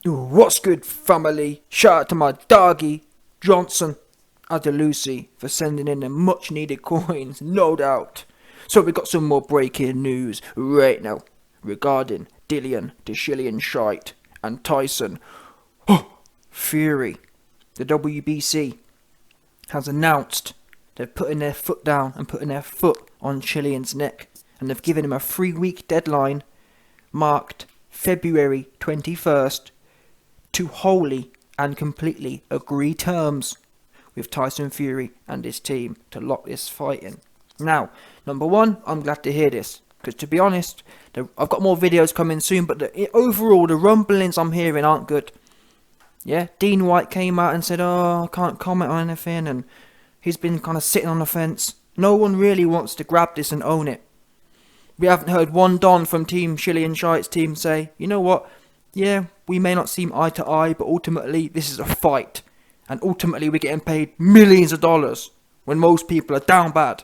What's good, family? Shout out to my doggy, Johnson Adelusi, for sending in the much needed coins, no doubt. So we got some more breaking news right now regarding Dillian Shyte and Tyson Fury. The WBC has announced they're putting their foot down and putting their foot on Chilean's neck, and they've given him a 3-week deadline marked February 21st to wholly and completely agree terms with Tyson Fury and his team to lock this fight in. Now, number one, I'm glad to hear this, because to be honest, I've got more videos coming soon, but overall the rumblings I'm hearing aren't good. Yeah, Dean White came out and said, I can't comment on anything, and he's been kind of sitting on the fence. No one really wants to grab this and own it. We haven't heard one Don from Team Dillian Whyte's team say, you know what, yeah, we may not seem eye to eye, but ultimately this is a fight. And ultimately we're getting paid millions of dollars when most people are down bad.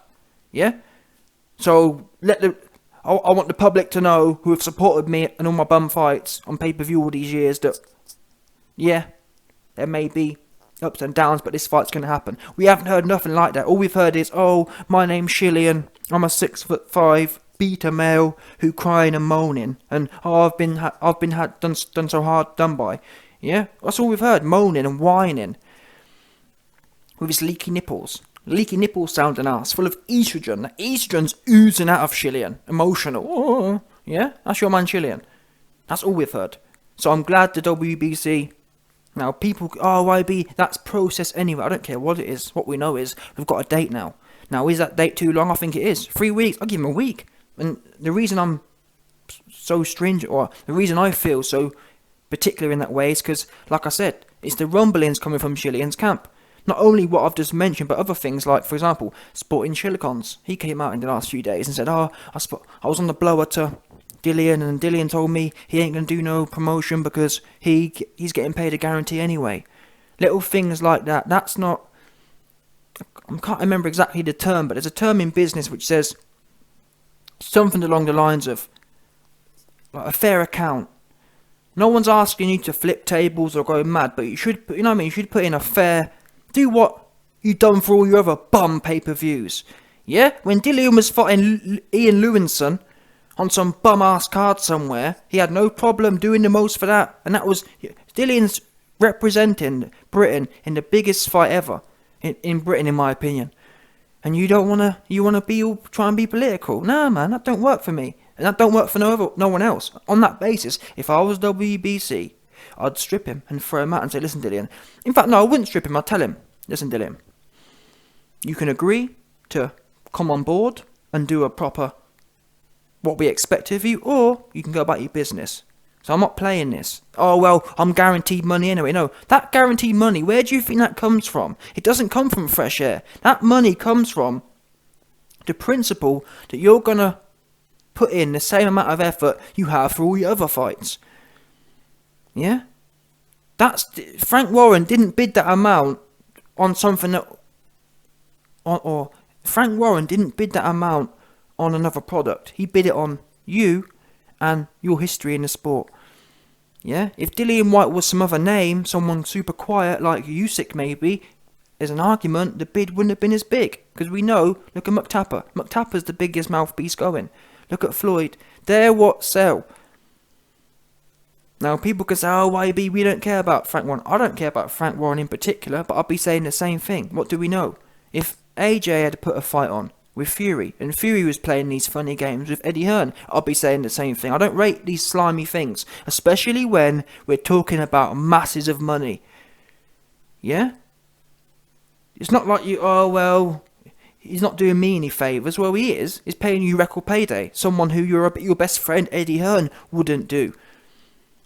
Yeah? So I want the public to know, who have supported me and all my bum fights on pay-per-view all these years, that yeah, there may be ups and downs, but this fight's going to happen. We haven't heard nothing like that. All we've heard is, my name's Dillian, I'm a 6'5" beta male who crying and moaning, and I've been done so hard done by. Yeah, that's all we've heard, moaning and whining with his leaky nipples sounding ass, full of estrogen. The estrogen's oozing out of Dillian, emotional. Yeah, that's your man Dillian. That's all we've heard. So I'm glad the WBC. Now people, YB, that's process anyway. I don't care what it is. What we know is we've got a date now. Now, is that date too long? I think it is. 3 weeks. I'll give him a week. And the reason I'm so stringent, or the reason I feel so particular in that way, is because, like I said, it's the rumblings coming from Dillian's camp. Not only what I've just mentioned, but other things like, for example, Sporting Chilicons. He came out in the last few days and said, I was on the blower to Dillian, and Dillian told me he ain't going to do no promotion because he's getting paid a guarantee anyway. Little things like that. That's not... I can't remember exactly the term, but there's a term in business which says something along the lines of like a fair account. No one's asking you to flip tables or go mad, but you should, you know what I mean? You should put in a fair... Do what you've done for all your other bum pay-per-views. Yeah? When Dillian was fighting Ian Lewinson on some bum-ass card somewhere, he had no problem doing the most for that. And that was... Dillian's representing Britain in the biggest fight ever. In Britain, in my opinion. And you wanna try and be political. Nah, man, that don't work for me. And that don't work for no one else. On that basis, if I was WBC, I'd strip him and throw him out and say, listen, Dillian. In fact, no, I wouldn't strip him. I'd tell him, listen, Dillian, you can agree to come on board and do a proper what we expect of you, or you can go about your business. So I'm not playing this. I'm guaranteed money anyway. No, that guaranteed money, where do you think that comes from? It doesn't come from fresh air. That money comes from the principle that you're going to put in the same amount of effort you have for all your other fights. Yeah? Frank Warren didn't bid that amount on something that... Or Frank Warren didn't bid that amount on another product. He bid it on you and your history in the sport. Yeah? If Dillian Whyte was some other name, someone super quiet like Usyk maybe, there's an argument the bid wouldn't have been as big. Because we know, look at McTapper. McTapper's the biggest mouthpiece going. Look at Floyd. They're what sell. Now people can say, YB, we don't care about Frank Warren. I don't care about Frank Warren in particular, but I'll be saying the same thing. What do we know? If AJ had to put a fight on with Fury, and Fury was playing these funny games with Eddie Hearn, I'll be saying the same thing. I don't rate these slimy things, especially when we're talking about masses of money. Yeah? It's not like he's not doing me any favours. Well, he is. He's paying you record payday. Someone who your best friend Eddie Hearn wouldn't do.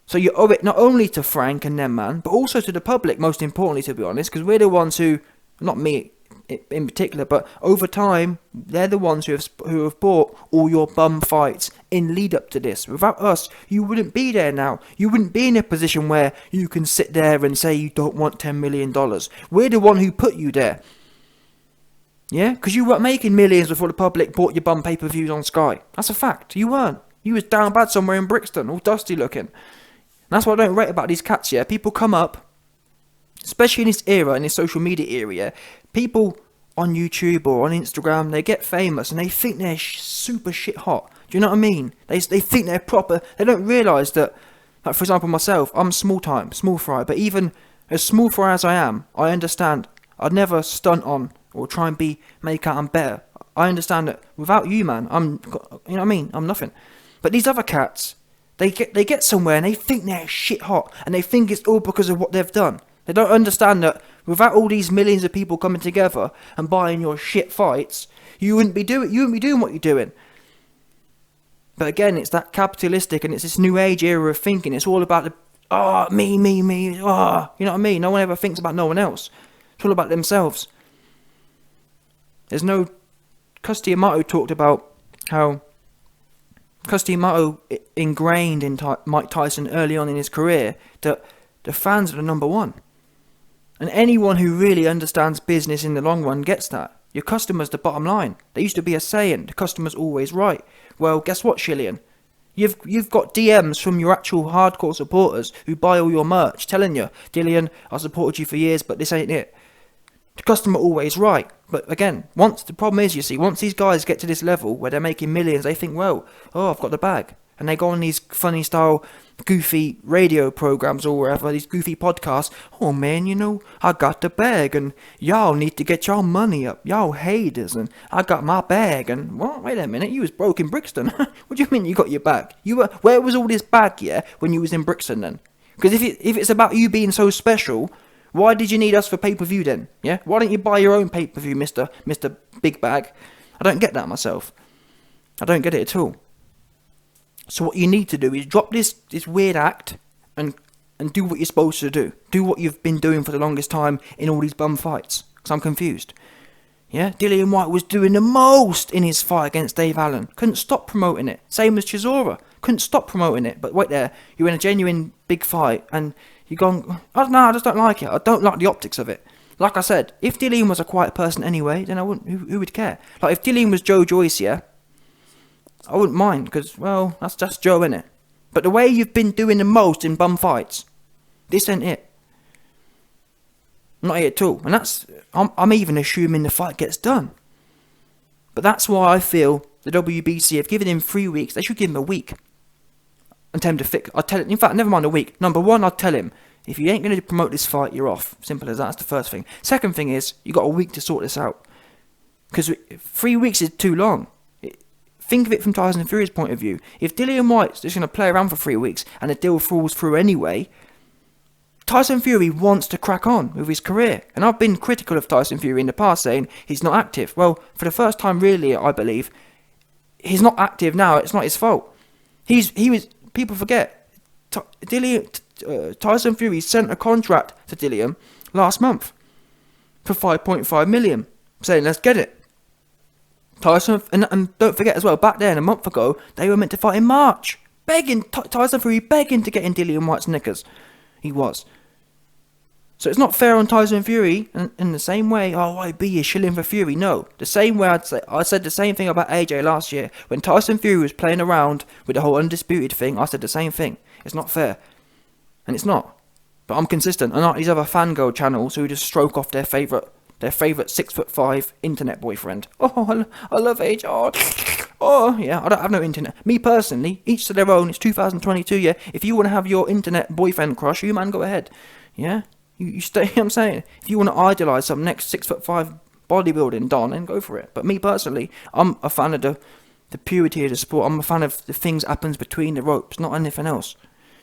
So you owe it not only to Frank and them, man, but also to the public, most importantly, to be honest, because we're the ones who, not me in particular, but over time, they're the ones who have bought all your bum fights in lead up to this. Without us, you wouldn't be there now. You wouldn't be in a position where you can sit there and say you don't want $10 million. We're the one who put you there. Yeah? Because you weren't making millions before the public bought your bum pay-per-views on Sky. That's a fact. You weren't. You was down bad somewhere in Brixton, all dusty looking. that's what I don't rate about these cats, yeah? People come up, especially in this era, in this social media area, people on YouTube or on Instagram, they get famous and they think they're super shit hot. Do you know what I mean? They think they're proper. They don't realise that, like for example myself, I'm small fry, but even as small fry as I am, I understand I'd never stunt on or try and make out I'm better. I understand that without you, man, you know what I mean? I'm nothing. But these other cats, they get somewhere and they think they're shit hot, and they think it's all because of what they've done. They don't understand that without all these millions of people coming together and buying your shit fights, you wouldn't be doing what you're doing. But again, it's that capitalistic and it's this new age era of thinking. It's all about me, you know what I mean? No one ever thinks about no one else. It's all about themselves. There's no... Cus D'Amato talked about how Cus D'Amato ingrained in Mike Tyson early on in his career that the fans are the number one. And anyone who really understands business in the long run gets that. Your customer's the bottom line. There used to be a saying, the customer's always right. Well, guess what, Shillian? You've got DMs from your actual hardcore supporters who buy all your merch telling you, Dillian, I supported you for years, but this ain't it. The customer always right. But again, the problem is, you see, once these guys get to this level where they're making millions, they think, well, I've got the bag. And they go on these funny style, goofy radio programs or wherever, these goofy podcasts. Oh man, you know, I got the bag and y'all need to get y'all money up. Y'all haters and I got my bag and, well, wait a minute, you was broke in Brixton. What do you mean you got your bag? Where was all this bag, yeah, when you was in Brixton then? Because if it's about you being so special, why did you need us for pay-per-view then? Yeah? Why don't you buy your own pay-per-view, Mr. Big Bag? I don't get that myself. I don't get it at all. So what you need to do is drop this weird act and do what you're supposed to do. Do what you've been doing for the longest time in all these bum fights. Because I'm confused. Yeah? Dillian Whyte was doing the most in his fight against Dave Allen. Couldn't stop promoting it. Same as Chisora. Couldn't stop promoting it. But wait there. You're in a genuine big fight and you're going, I don't know, I just don't like it. I don't like the optics of it. Like I said, if Dillian was a quiet person anyway, then I wouldn't. Who would care? Like if Dillian was Joe Joyce, yeah, I wouldn't mind because, well, that's just Joe, innit? But the way you've been doing the most in bum fights, this ain't it. Not it at all. And I'm even assuming the fight gets done. But that's why I feel the WBC have given him 3 weeks. They should give him a week. And tell him to fix. I'd tell him, in fact, never mind a week. Number one, I'd tell him, if you ain't going to promote this fight, you're off. Simple as that. That's the first thing. Second thing is, you got a week to sort this out. Because 3 weeks is too long. Think of it from Tyson Fury's point of view. If Dillian Whyte's just going to play around for 3 weeks and the deal falls through anyway, Tyson Fury wants to crack on with his career. And I've been critical of Tyson Fury in the past, saying he's not active. Well, for the first time really, I believe, he's not active now. It's not his fault. He was. People forget. Tyson Fury sent a contract to Dillian last month for 5.5 million, saying let's get it. Tyson, and don't forget as well, back then, a month ago, they were meant to fight in March. Tyson Fury begging to get in Dillian Whyte's knickers. He was. So it's not fair on Tyson Fury, in the same way, YB is shilling for Fury. No, the same way I said the same thing about AJ last year. When Tyson Fury was playing around with the whole undisputed thing, I said the same thing. It's not fair. And it's not. But I'm consistent, unlike these other fangirl channels who just stroke off their favourite 6'5" internet boyfriend. Oh, I love AJ. Oh, yeah, I don't have no internet. Me personally, each to their own. It's 2022, yeah. If you want to have your internet boyfriend crush, you man, go ahead. Yeah? You stay, you know what I'm saying? If you want to idolise some next 6'5" bodybuilding don, then go for it. But me personally, I'm a fan of the purity of the sport. I'm a fan of the things that happens between the ropes, not anything else.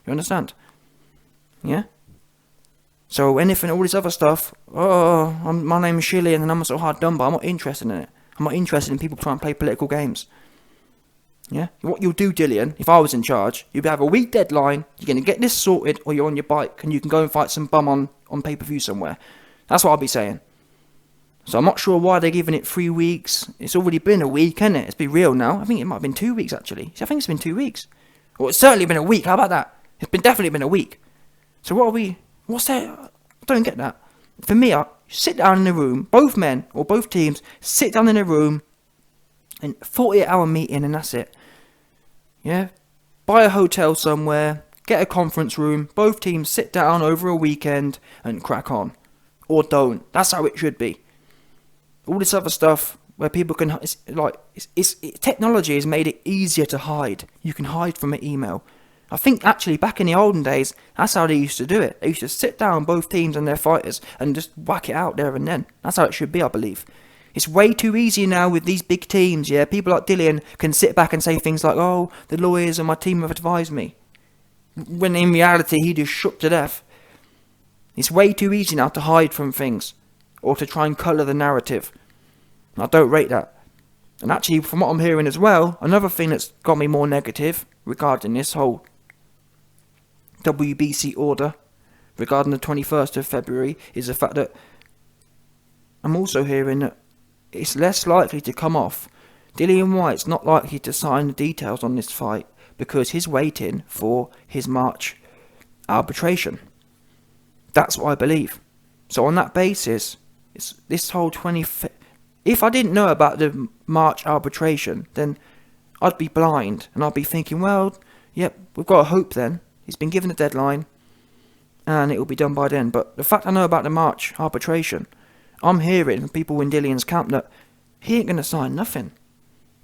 You understand? Yeah? So anything, all this other stuff, my name is Shillian and I'm so hard done by, I'm not interested in it. I'm not interested in people trying to play political games. Yeah? What you'll do, Dillian, if I was in charge, you'd have a week deadline, you're going to get this sorted, or you're on your bike, and you can go and fight some bum on pay-per-view somewhere. That's what I'll be saying. So I'm not sure why they're giving it 3 weeks. It's already been a week, hasn't it? Let's be real now. I think it might have been 2 weeks, actually. I think it's been 2 weeks. Well, it's certainly been a week. How about that? It's definitely been a week. So what's that? I don't get that. For me, sit down in a room, both men or both teams, sit down in a room, and 48-hour meeting, and that's it. Yeah? Buy a hotel somewhere, get a conference room, both teams sit down over a weekend and crack on. Or don't. That's how it should be. All this other stuff where people can, technology has made it easier to hide. You can hide from an email. I think actually back in the olden days, that's how they used to do it. They used to sit down, both teams and their fighters, and just whack it out there and then. That's how it should be, I believe. It's way too easy now with these big teams, yeah. People like Dillian can sit back and say things like, oh, the lawyers and my team have advised me. When in reality, he just shook to death. It's way too easy now to hide from things, or to try and colour the narrative. I don't rate that. And actually, from what I'm hearing as well, another thing that's got me more negative regarding this whole WBC order regarding the 21st of February is the fact that I'm also hearing that it's less likely to come off. DILLIAN WHYTE's not likely to sign the details on this fight because he's waiting for his March arbitration. That's what I believe. So on that basis, it's this whole if I didn't know about the March arbitration, then I'd be blind and I'd be thinking, well, yep, we've got a hope then. He's been given a deadline and it will be done by then. But the fact I know about the March arbitration, I'm hearing from people in Dillian's camp that he ain't going to sign nothing,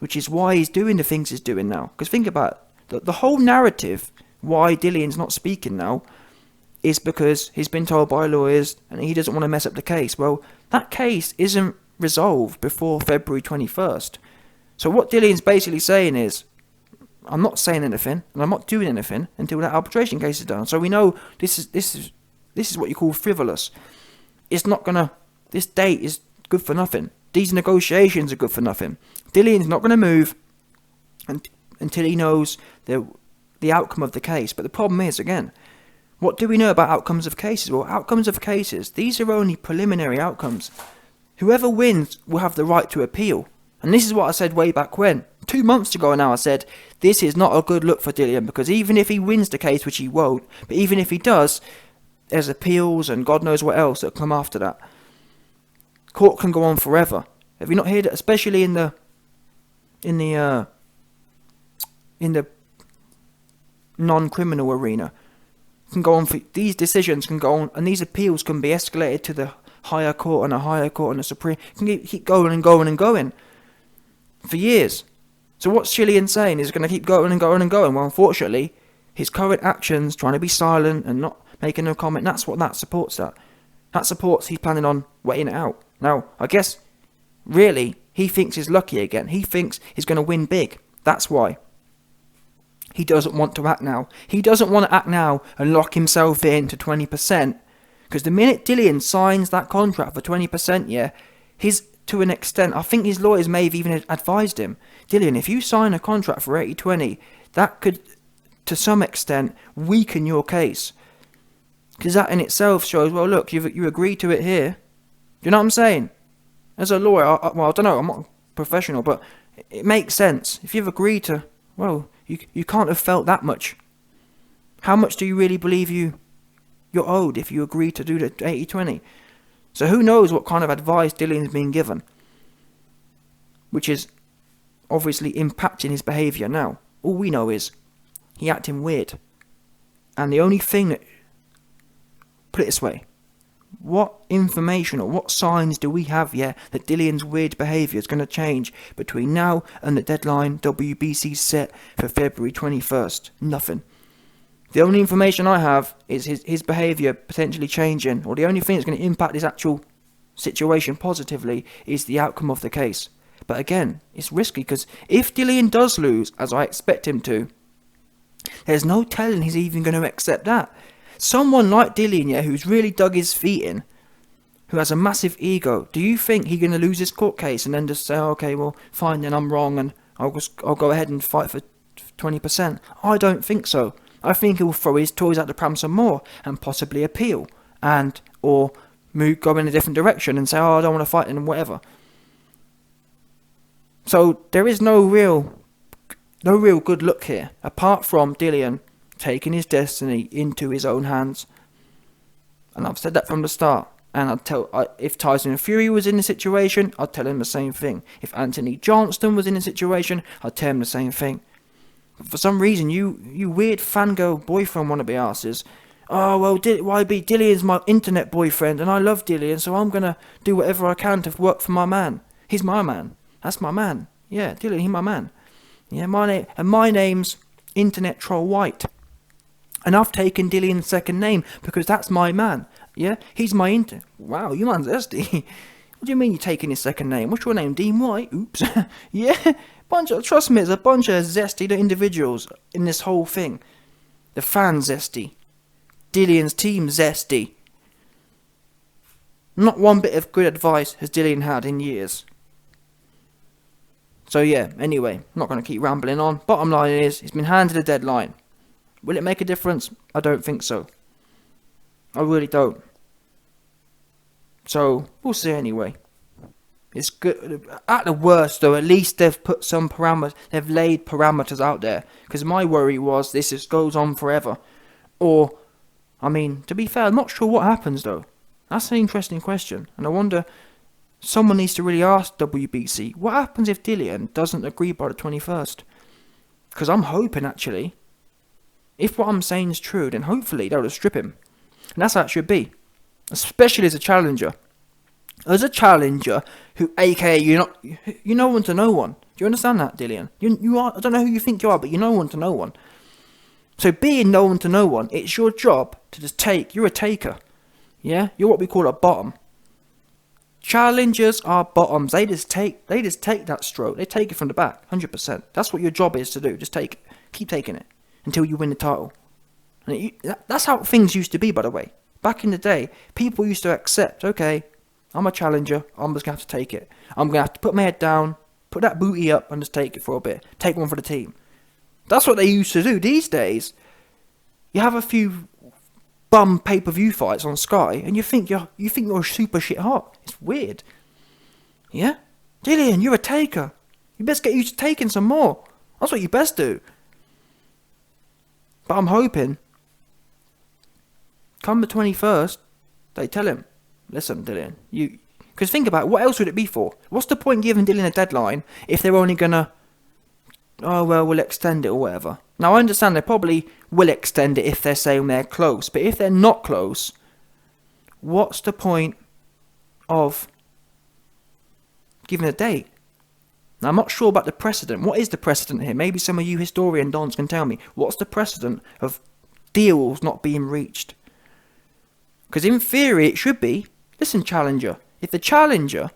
which is why he's doing the things he's doing now. Because think about it, the whole narrative why Dillian's not speaking now is because he's been told by lawyers and he doesn't want to mess up the case. Well, that case isn't resolved before February 21st. So what Dillian's basically saying is, I'm not saying anything and I'm not doing anything until that arbitration case is done. So we know this is what you call frivolous. It's not gonna. This date is good for nothing. These negotiations are good for nothing. Dillian's not gonna move until he knows the outcome of the case. But the problem is, again, what do we know about outcomes of cases? Well, outcomes of cases, these are only preliminary outcomes. Whoever wins will have the right to appeal. And this is what I said way back when. 2 months ago now I said, this is not a good look for Dillian, because even if he wins the case, which he won't, but even if he does, there's appeals and God knows what else that come after that. Court can go on forever. Have you not heard it? Especially in the non-criminal arena. Can go on for these decisions can go on, and these appeals can be escalated to the higher court and a higher court and a supreme. Can keep going and going and going for years. So what's Dillian saying is going to keep going and going and going. Well, unfortunately, his current actions, trying to be silent and not making no comment, that supports that. That supports he's planning on waiting it out. Now, I guess, really, he thinks he's lucky again. He thinks he's going to win big. That's why. He doesn't want to act now. He doesn't want to act now and lock himself in to 20%. Because the minute Dillian signs that contract for 20%, yeah, to an extent, I think his lawyers may have even advised him, Dillian, if you sign a contract for 80-20, that could, to some extent, weaken your case. Because that in itself shows, well, look, you agreed to it here. Do you know what I'm saying? As a lawyer, I don't know, I'm not a professional, but it makes sense. If you've agreed to, well, you can't have felt that much. How much do you really believe you're owed if you agree to do the 80-20? So who knows what kind of advice Dillian's been given, which is obviously impacting his behaviour now. All we know is he acting weird. And the only thing that, put it this way, what information or what signs do we have yet that Dillian's weird behaviour is going to change between now and the deadline WBC set for February 21st? Nothing. The only information I have is his behaviour potentially changing, or the only thing that's going to impact his actual situation positively is the outcome of the case. But again, it's risky, because if Dillian does lose, as I expect him to, there's no telling he's even going to accept that. Someone like Dillian, yeah, who's really dug his feet in, who has a massive ego, do you think he's going to lose his court case and then just say, okay, well, fine, then I'm wrong and I'll go ahead and fight for 20%? I don't think so. I think he will throw his toys out the pram some more and possibly appeal or go in a different direction and say, oh, I don't want to fight and whatever. So there is no real good look here, apart from Dillian taking his destiny into his own hands. And I've said that from the start. And if Tyson Fury was in the situation, I'd tell him the same thing. If Anthony Johnston was in the situation, I'd tell him the same thing. For some reason, you weird fangirl boyfriend wannabe asses. Oh, well, YB, Dillian's my internet boyfriend, and I love Dillian, so I'm gonna do whatever I can to work for my man. He's my man. That's my man. Yeah, Dillian, he's my man. Yeah, my name's Internet Troll White. And I've taken Dillian's second name because that's my man. Yeah, he's my Wow, you man's zesty. What do you mean you're taking his second name? What's your name? Dean White? Oops. Yeah, trust me, there's a bunch of zesty individuals in this whole thing. The fans zesty. Dillian's team zesty. Not one bit of good advice has Dillian had in years. So yeah, anyway, I'm not going to keep rambling on. Bottom line is, he's been handed a deadline. Will it make a difference? I don't think so. I really don't. So, we'll see anyway. It's good. At the worst, though, at least they've put some parameters, they've laid parameters out there. Because my worry was this just goes on forever. Or, I mean, to be fair, I'm not sure what happens, though. That's an interesting question. And I wonder, someone needs to really ask WBC, what happens if Dillian doesn't agree by the 21st? Because I'm hoping, actually, if what I'm saying is true, then hopefully they'll just strip him. And that's how it should be. Especially as a challenger. As a challenger who, aka, you're no one to no one. Do you understand that, Dillian? You are, I don't know who you think you are, but you're no one to no one. So being no one to no one, it's your job to just take. You're a taker. Yeah? You're what we call a bottom. Challengers are bottoms. They just take that stroke. They take it from the back, 100%. That's what your job is to do. Just take it. Keep taking it until you win the title. And that's how things used to be, by the way. Back in the day, people used to accept, okay, I'm a challenger, I'm just going to have to take it. I'm going to have to put my head down, put that booty up, and just take it for a bit. Take one for the team. That's what they used to do. These days, you have a few bum pay-per-view fights on Sky, and you think you're super shit hot. It's weird. Yeah? Dillian, you're a taker. You best get used to taking some more. That's what you best do. But I'm hoping, come the 21st, they tell him, listen, Dillian, because think about it, what else would it be for? What's the point giving Dillian a deadline if they're only gonna, oh well, we'll extend it or whatever. Now I understand they probably will extend it if they're saying they're close, but if they're not close, what's the point of giving a date? Now I'm not sure about the precedent. What is the precedent here? Maybe some of you historian dons can tell me. What's the precedent of deals not being reached? Because in theory it should be, listen challenger, if the challenger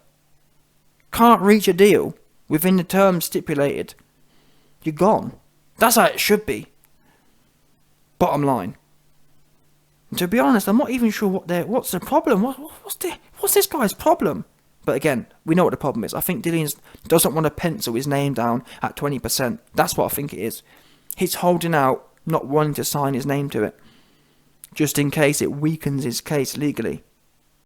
can't reach a deal within the terms stipulated, you're gone. That's how it should be. Bottom line. And to be honest, I'm not even sure what's the problem. What's this guy's problem? But again, we know what the problem is. I think Dillian doesn't want to pencil his name down at 20%. That's what I think it is. He's holding out, not wanting to sign his name to it. Just in case it weakens his case legally.